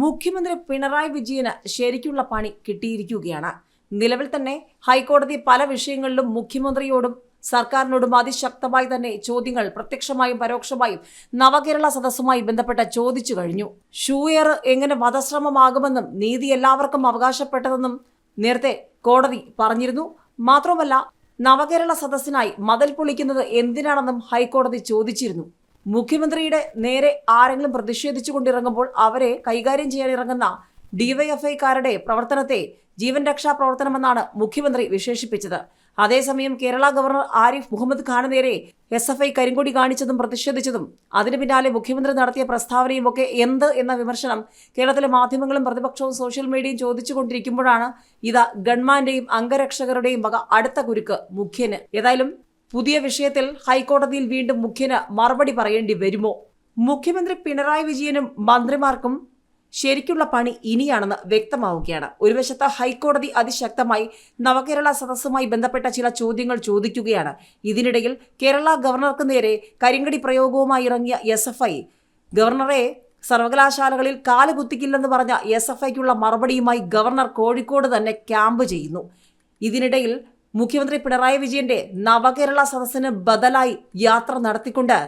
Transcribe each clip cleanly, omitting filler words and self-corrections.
മുഖ്യമന്ത്രി പിണറായി വിജയന് ശരിക്കുള്ള പണി കിട്ടിയിരിക്കുകയാണ്. നിലവിൽ തന്നെ ഹൈക്കോടതി പല വിഷയങ്ങളിലും മുഖ്യമന്ത്രിയോടും സർക്കാരിനോടും അതിശക്തമായി തന്നെ ചോദ്യങ്ങൾ പ്രത്യക്ഷമായും പരോക്ഷമായും നവകേരള സദസ്സുമായി ബന്ധപ്പെട്ട് ചോദിച്ചു കഴിഞ്ഞു. ഷൂയർ എങ്ങനെ വധശ്രമമാകുമെന്നും നീതി എല്ലാവർക്കും അവകാശപ്പെട്ടതെന്നും നേരത്തെ കോടതി പറഞ്ഞിരുന്നു. മാത്രമല്ല, നവകേരള സദസ്സിനായി മതിൽ പൊളിക്കുന്നത് എന്തിനാണെന്നും ഹൈക്കോടതി ചോദിച്ചിരുന്നു. മുഖ്യമന്ത്രിയുടെ നേരെ ആരെങ്കിലും പ്രതിഷേധിച്ചുകൊണ്ടിറങ്ങുമ്പോൾ അവരെ കൈകാര്യം ചെയ്യാൻ ഇറങ്ങുന്ന ഡിവൈഎഫ്ഐക്കാരുടെ പ്രവർത്തനത്തെ ജീവൻ രക്ഷാ പ്രവർത്തനമെന്നാണ് മുഖ്യമന്ത്രി വിശേഷിപ്പിച്ചത്. അതേസമയം കേരള ഗവർണർ ആരിഫ് മുഹമ്മദ് ഖാന് നേരെ SFI കരിങ്കൊടി കാണിച്ചതും പ്രതിഷേധിച്ചതും അതിന് പിന്നാലെ മുഖ്യമന്ത്രി നടത്തിയ പ്രസ്താവനയും ഒക്കെ എന്ത് എന്ന വിമർശനം കേരളത്തിലെ മാധ്യമങ്ങളും പ്രതിപക്ഷവും സോഷ്യൽ മീഡിയയും ചോദിച്ചുകൊണ്ടിരിക്കുമ്പോഴാണ് ഇതാ ഗൺമാന്റെയും അംഗരക്ഷകരുടെയും വക അടുത്ത കുരുക്ക് മുഖ്യന്. ഏതായാലും പുതിയ വിഷയത്തിൽ ഹൈക്കോടതിയിൽ വീണ്ടും മുഖ്യന് മറുപടി പറയേണ്ടി വരുമോ? മുഖ്യമന്ത്രി പിണറായി വിജയനും മന്ത്രിമാർക്കും ശരിക്കുള്ള പണി ഇനിയാണെന്ന് വ്യക്തമാവുകയാണ്. ഒരു വശത്ത് ഹൈക്കോടതി അതിശക്തമായി നവകേരള സദസ്സുമായി ബന്ധപ്പെട്ട ചില ചോദ്യങ്ങൾ ചോദിക്കുകയാണ്. ഇതിനിടയിൽ കേരള ഗവർണർക്ക് നേരെ കരിങ്കടി പ്രയോഗവുമായി ഇറങ്ങിയ SFI ഗവർണറെ സർവകലാശാലകളിൽ കാലുകുത്തിക്കില്ലെന്ന് പറഞ്ഞ SFIക്കുള്ള മറുപടിയുമായി ഗവർണർ കോഴിക്കോട് തന്നെ ക്യാമ്പ് ചെയ്യുന്നു. ഇതിനിടയിൽ മുഖ്യമന്ത്രി പിണറായി വിജയന്റെ നവകേരള സദസ്സിന് ബദലായി യാത്ര നടത്തിക്കൊണ്ട്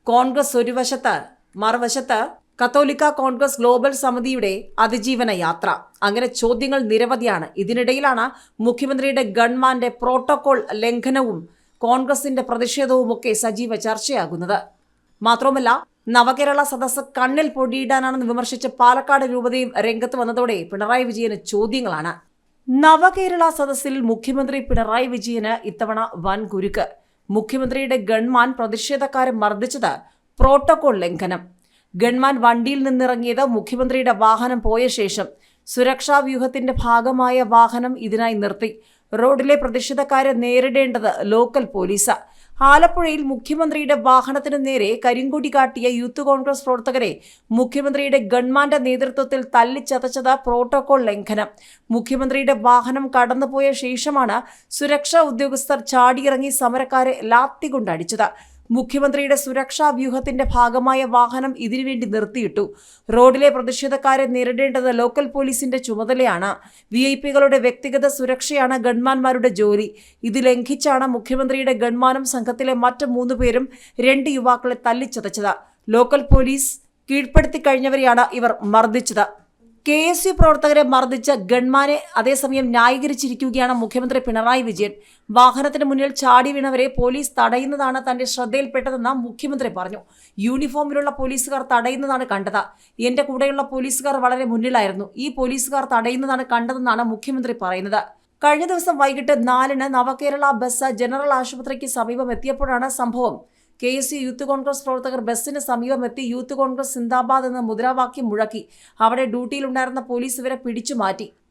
കോൺഗ്രസ് ഒരു വശത്ത്, മറുവശത്ത് കത്തോലിക്ക കോൺഗ്രസ് ഗ്ലോബൽ സമിതിയുടെ അതിജീവന യാത്ര. അങ്ങനെ ചോദ്യങ്ങൾ നിരവധിയാണ്. ഇതിനിടയിലാണ് മുഖ്യമന്ത്രിയുടെ ഗൺമാന്റെ പ്രോട്ടോകോൾ ലംഘനവും കോൺഗ്രസിന്റെ പ്രതിഷേധവുമൊക്കെ സജീവ ചർച്ചയാകുന്നത്. മാത്രമല്ല, നവകേരള സദസ്സ് കണ്ണിൽ പൊടിയിടാനാണെന്ന് വിമർശിച്ച് പാലക്കാട് രൂപതയും രംഗത്ത് വന്നതോടെ പിണറായി വിജയന് ചോദ്യങ്ങളാണ്. നവകേരള സദസ്സിൽ മുഖ്യമന്ത്രി പിണറായി വിജയന് ഇത്തവണ വൻ കുരുക്ക്. മുഖ്യമന്ത്രിയുടെ ഗൺമാൻ പ്രതിഷേധക്കാരെ മർദ്ദിച്ചത് പ്രോട്ടോകോൾ ലംഘനം. ഗൺമാൻ വണ്ടിയിൽ നിന്നിറങ്ങിയത് മുഖ്യമന്ത്രിയുടെ വാഹനം പോയ ശേഷം സുരക്ഷാ വ്യൂഹത്തിന്റെ ഭാഗമായ വാഹനം ഇതിനായി നിർത്തി. റോഡിലെ പ്രതിഷേധക്കാരെ നേരിടേണ്ടത് ലോക്കൽ പോലീസ്. ആലപ്പുഴയിൽ മുഖ്യമന്ത്രിയുടെ വാഹനത്തിന് നേരെ കരിങ്കൊടി കാട്ടിയ യൂത്ത് കോൺഗ്രസ് പ്രവർത്തകരെ മുഖ്യമന്ത്രിയുടെ ഗൺമാന്റെ നേതൃത്വത്തിൽ തല്ലിച്ചതച്ചത് പ്രോട്ടോകോൾ ലംഘനം. മുഖ്യമന്ത്രിയുടെ വാഹനം കടന്നുപോയ ശേഷമാണ് സുരക്ഷാ ഉദ്യോഗസ്ഥർ ചാടിയിറങ്ങി സമരക്കാരെ ലാത്തികൊണ്ടടിച്ചത്. മുഖ്യമന്ത്രിയുടെ സുരക്ഷാ വ്യൂഹത്തിന്റെ ഭാഗമായ വാഹനം ഇതിനുവേണ്ടി നിർത്തിയിട്ടു. റോഡിലെ പ്രതിഷേധക്കാരെ നേരിടേണ്ടത് ലോക്കൽ പോലീസിന്റെ ചുമതലയാണ്. VIP-കളുടെ വ്യക്തിഗത സുരക്ഷയാണ് ഗൺമാന്മാരുടെ ജോലി. ഇത് ലംഘിച്ചാണ് മുഖ്യമന്ത്രിയുടെ ഗൺമാനും സംഘത്തിലെ മറ്റ് 3 പേരും 2 യുവാക്കളെ തല്ലിച്ചതച്ചത്. ലോക്കൽ പോലീസ് കീഴ്പ്പെടുത്തി കഴിഞ്ഞവരെയാണ് ഇവർ മർദ്ദിച്ചത്. KSU പ്രവർത്തകരെ മർദ്ദിച്ച ഗൺമാനെ അതേസമയം ന്യായീകരിച്ചിരിക്കുകയാണ് മുഖ്യമന്ത്രി പിണറായി വിജയൻ. വാഹനത്തിന് മുന്നിൽ ചാടി വീണവരെ പോലീസ് തടയുന്നതാണ് തന്റെ ശ്രദ്ധയിൽപ്പെട്ടതെന്ന് മുഖ്യമന്ത്രി പറഞ്ഞു. യൂണിഫോമിലുള്ള പോലീസുകാർ തടയുന്നതാണ് കണ്ടത്. എന്റെ കൂടെയുള്ള പോലീസുകാർ വളരെ മുന്നിലായിരുന്നു. ഈ പോലീസുകാർ തടയുന്നതാണ് കണ്ടതെന്നാണ് മുഖ്യമന്ത്രി പറയുന്നത്. കഴിഞ്ഞ ദിവസം വൈകിട്ട് 4-ന് നവകേരള ബസ് ജനറൽ ആശുപത്രിക്ക് സമീപം എത്തിയപ്പോഴാണ് സംഭവം. KSU യൂത്ത് കോൺഗ്രസ് പ്രവർത്തകർ ബസ്സിന് സമീപമെത്തി യൂത്ത് കോൺഗ്രസ് സിന്ദാബാദ് എന്ന മുദ്രാവാക്യം മുഴക്കി. അവിടെ ഡ്യൂട്ടിയിലുണ്ടായിരുന്ന പോലീസ് ഇവരെ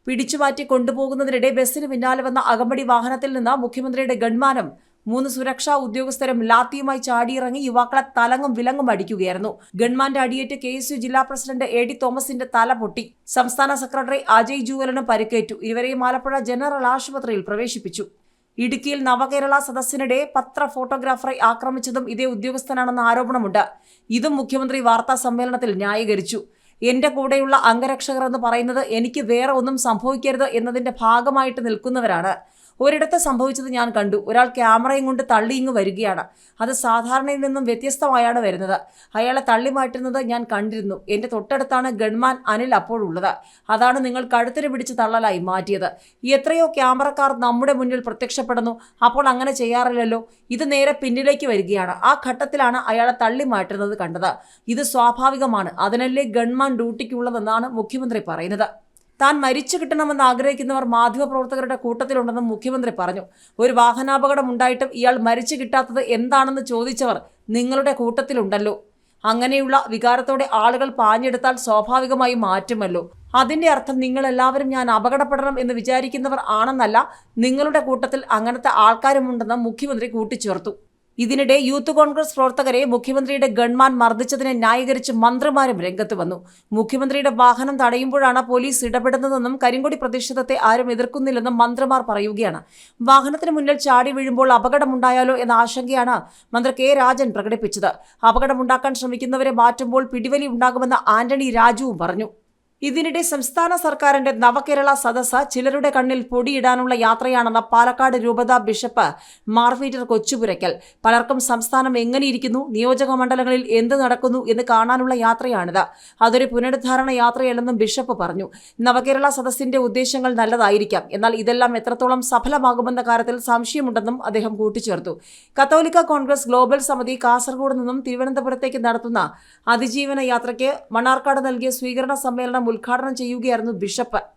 പിടിച്ചുമാറ്റി കൊണ്ടുപോകുന്നതിനിടെ ബസ്സിന് പിന്നാലെ വന്ന അകമ്പടി വാഹനത്തിൽ നിന്ന് മുഖ്യമന്ത്രിയുടെ ഗൺമാനും 3 സുരക്ഷാ ഉദ്യോഗസ്ഥരും ലാത്തിയുമായി ചാടിയിറങ്ങി യുവാക്കളെ തലങ്ങും വിലങ്ങും അടിക്കുകയായിരുന്നു. ഗൺമാന്റെ അടിയേറ്റ് KSU ജില്ലാ പ്രസിഡന്റ് AD തോമസിന്റെ തല പൊട്ടി. സംസ്ഥാന സെക്രട്ടറി അജയ് ജൂവലിന് പരിക്കേറ്റു. ഇരുവരെയും ആലപ്പുഴ ജനറൽ ആശുപത്രിയിൽ പ്രവേശിപ്പിച്ചു. ഇടുക്കിയിൽ നവകേരള സദസ്സിനിടെ പത്ര ഫോട്ടോഗ്രാഫറെ ആക്രമിച്ചതും ഇതേ ഉദ്യോഗസ്ഥനാണെന്ന ആരോപണമുണ്ട്. ഇതും മുഖ്യമന്ത്രി വാർത്താ സമ്മേളനത്തിൽ ന്യായീകരിച്ചു. എന്റെ കൂടെയുള്ള അംഗരക്ഷകർ എന്ന് പറയുന്നത് എനിക്ക് വേറെ ഒന്നും സംഭവിക്കരുത് എന്നതിന്റെ ഭാഗമായിട്ട് നിൽക്കുന്നവരാണ്. ഒരിടത്ത് സംഭവിച്ചത് ഞാൻ കണ്ടു. ഒരാൾ ക്യാമറയും കൊണ്ട് തള്ളി ഇങ്ങ് വരികയാണ്. അത് സാധാരണയിൽ നിന്നും വ്യത്യസ്തമായാണ് വരുന്നത്. അയാളെ തള്ളി മാറ്റുന്നത് ഞാൻ കണ്ടിരുന്നു. എന്റെ തൊട്ടടുത്താണ് ഗൺമാൻ അനിൽ അപ്പോഴുള്ളത്. അതാണ് നിങ്ങൾ കഴുത്തിന് പിടിച്ച് തള്ളലായി മാറ്റിയത്. എത്രയോ ക്യാമറക്കാർ നമ്മുടെ മുന്നിൽ പ്രത്യക്ഷപ്പെടുന്നു. അപ്പോൾ അങ്ങനെ ചെയ്യാറില്ലല്ലോ. ഇത് നേരെ പിന്നിലേക്ക് വരികയാണ്. ആ ഘട്ടത്തിലാണ് അയാളെ തള്ളി മാറ്റുന്നത് കണ്ടത്. ഇത് സ്വാഭാവികമാണ്. അതിനല്ലേ ഗൺമാൻ ഡ്യൂട്ടിക്കുള്ളതെന്നാണ് മുഖ്യമന്ത്രി പറയുന്നത്. താൻ മരിച്ചു കിട്ടണമെന്ന് ആഗ്രഹിക്കുന്നവർ മാധ്യമപ്രവർത്തകരുടെ കൂട്ടത്തിലുണ്ടെന്നും മുഖ്യമന്ത്രി പറഞ്ഞു. ഒരു വാഹനാപകടം ഉണ്ടായിട്ടും ഇയാൾ മരിച്ചു കിട്ടാത്തത് എന്താണെന്ന് ചോദിച്ചവർ നിങ്ങളുടെ കൂട്ടത്തിലുണ്ടല്ലോ. അങ്ങനെയുള്ള വികാരത്തോടെ ആളുകൾ പാഞ്ഞെടുത്താൽ സ്വാഭാവികമായി മാറ്റുമല്ലോ. അതിന്റെ അർത്ഥം നിങ്ങൾ എല്ലാവരും ഞാൻ അപകടപ്പെടണം എന്ന് വിചാരിക്കുന്നവർ ആണെന്നല്ല. നിങ്ങളുടെ കൂട്ടത്തിൽ അങ്ങനത്തെ ആൾക്കാരുമുണ്ടെന്ന് മുഖ്യമന്ത്രി കൂട്ടിച്ചേർത്തു. ഇതിനിടെ യൂത്ത് കോൺഗ്രസ് പ്രവർത്തകരെ മുഖ്യമന്ത്രിയുടെ ഗൺമാൻ മർദ്ദിച്ചതിനെ ന്യായീകരിച്ച് മന്ത്രിമാരും രംഗത്ത് വന്നു. മുഖ്യമന്ത്രിയുടെ വാഹനം തടയുമ്പോഴാണ് പോലീസ് ഇടപെടുന്നതെന്നും കരിങ്കൊടി പ്രതിഷേധത്തെ ആരും എതിർക്കുന്നില്ലെന്നും മന്ത്രിമാർ പറയുകയാണ്. വാഹനത്തിന് മുന്നിൽ ചാടി വീഴുമ്പോൾ അപകടമുണ്ടായാലോ എന്ന ആശങ്കയാണ് മന്ത്രി K. രാജൻ പ്രകടിപ്പിച്ചത്. അപകടമുണ്ടാക്കാൻ ശ്രമിക്കുന്നവരെ മാറ്റുമ്പോൾ പിടിവലി ഉണ്ടാകുമെന്ന് ആന്റണി രാജുവും പറഞ്ഞു. ഇതിനിടെ സംസ്ഥാന സർക്കാരിന്റെ നവകേരള സദസ്സ് ചിലരുടെ കണ്ണിൽ പൊടിയിടാനുള്ള യാത്രയാണെന്ന പാലക്കാട് രൂപതാ ബിഷപ്പ് മാർ പീറ്റർ കൊച്ചുപുരയ്ക്കൽ. പലർക്കും സംസ്ഥാനം എങ്ങനെയിരിക്കുന്നു, നിയോജക മണ്ഡലങ്ങളിൽ എന്ത് നടക്കുന്നു എന്ന് കാണാനുള്ള യാത്രയാണിത്. അതൊരു പുനരുദ്ധാരണ യാത്രയല്ലെന്നും ബിഷപ്പ് പറഞ്ഞു. നവകേരള സദസ്സിന്റെ ഉദ്ദേശങ്ങൾ നല്ലതായിരിക്കാം, എന്നാൽ ഇതെല്ലാം എത്രത്തോളം സഫലമാകുമെന്ന കാര്യത്തിൽ സംശയമുണ്ടെന്നും അദ്ദേഹം കൂട്ടിച്ചേർത്തു. കത്തോലിക്ക കോൺഗ്രസ് ഗ്ലോബൽ സമിതി കാസർഗോഡ് നിന്നും തിരുവനന്തപുരത്തേക്ക് നടത്തുന്ന അതിജീവന യാത്രയ്ക്ക് മണ്ണാർക്കാട് നൽകിയ സ്വീകരണ സമ്മേളനം ഉദ്ഘാടനം ചെയ്യുകയായിരുന്നു ബിഷപ്പ്.